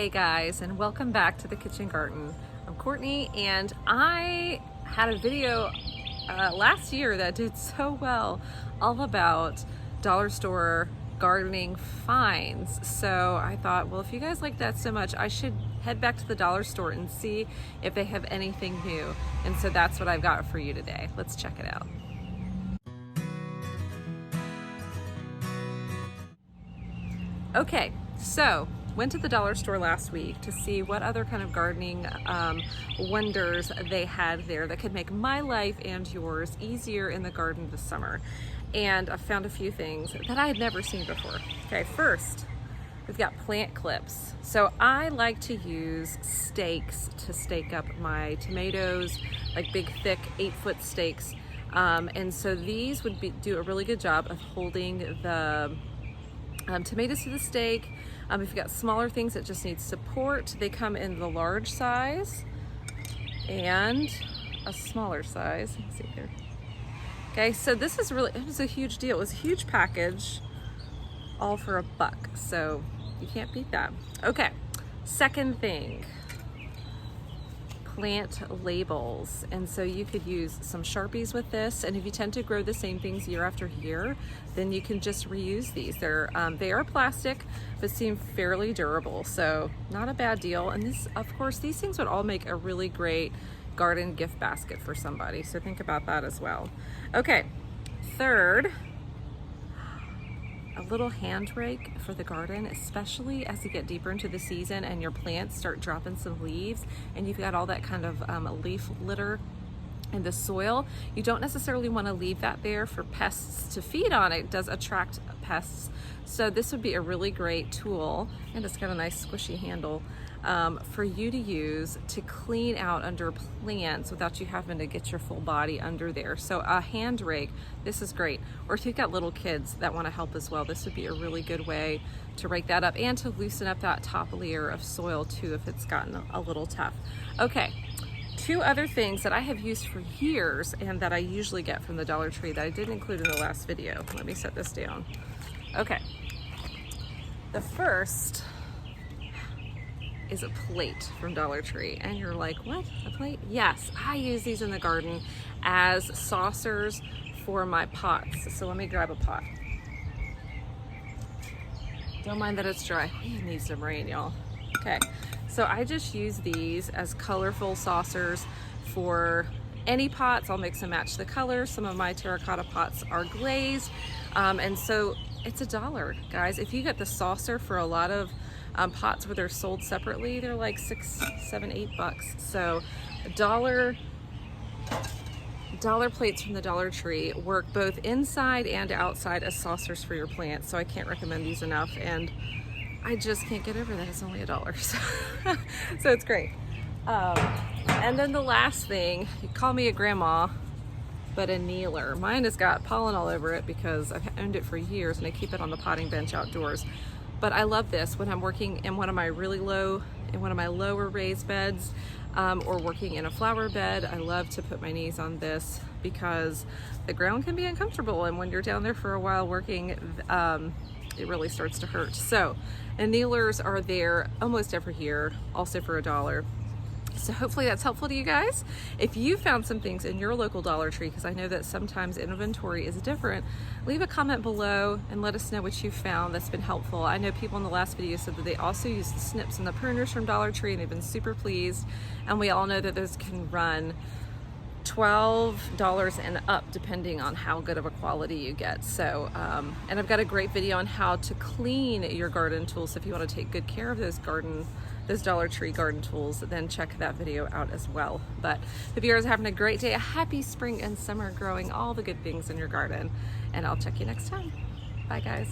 Hey guys, and welcome back to the Kitchen Garden. I'm Courtney, and I had a video last year that did so well all about dollar store gardening finds. So I thought, well, if you guys like that so much, I should head back to the dollar store and see if they have anything new. And so that's what I've got for you today. Let's check it out. Okay, so went to the dollar store last week to see what other kind of gardening wonders they had there that could make my life and yours easier in the garden this summer. And I found a few things that I had never seen before. Okay, first, we've got plant clips. So I like to use stakes to stake up my tomatoes, like big, thick 8-foot stakes. And so these would do a really good job of holding the tomatoes to the stake. If you've got smaller things that just need support, they come in the large size and a smaller size. Let's see here. Okay, so this is really, it was a huge deal. It was a huge package, all for $1. So you can't beat that. Okay, second thing, plant labels. And so you could use some Sharpies with this, and if you tend to grow the same things year after year, then you can just reuse these. They are plastic but seem fairly durable, so not a bad deal. And this, of course, these things would all make a really great garden gift basket for somebody, so think about that as well. Okay, third, a little hand rake for the garden, especially as you get deeper into the season and your plants start dropping some leaves and you've got all that kind of leaf litter in the soil. You don't necessarily want to leave that there for pests to feed on. It does attract pests. So this would be a really great tool, and it's got a nice squishy handle for you to use to clean out under plants without you having to get your full body under there. So a hand rake, this is great. Or if you've got little kids that want to help as well, this would be a really good way to rake that up and to loosen up that top layer of soil too if it's gotten a little tough. Okay, two other things that I have used for years and that I usually get from the Dollar Tree that I didn't include in the last video. Let me set this down. Okay, the first is a plate from Dollar Tree, and you're like, what, a plate? Yes, I use these in the garden as saucers for my pots. So let me grab a pot. Don't mind that it's dry. We need some rain, y'all. Okay, so I just use these as colorful saucers for any pots. I'll mix and match the colors. Some of my terracotta pots are glazed, and so it's $1, guys. If you get the saucer for a lot of pots where they're sold separately, they're like $6, $7, $8. So dollar plates from the Dollar Tree work both inside and outside as saucers for your plants. So I can't recommend these enough, and I just can't get over that it's only $1. So it's great. And then the last thing, you call me a grandma, but a kneeler. Mine has got pollen all over it because I've owned it for years and I keep it on the potting bench outdoors. But I love this when I'm working in one of my lower raised beds, or working in a flower bed. I love to put my knees on this because the ground can be uncomfortable, and when you're down there for a while working, it really starts to hurt. So, and kneelers are there almost every year, also for $1. So hopefully that's helpful to you guys. If you found some things in your local Dollar Tree, because I know that sometimes inventory is different, leave a comment below and let us know what you found that's been helpful. I know people in the last video said that they also use the snips and the pruners from Dollar Tree, and they've been super pleased. And we all know that those can run $12 and up depending on how good of a quality you get. So and I've got a great video on how to clean your garden tools. So if you want to take good care of those Dollar Tree garden tools, then check that video out as well. But hope you guys are having a great day, a happy spring and summer, growing all the good things in your garden, and I'll check you next time. Bye guys.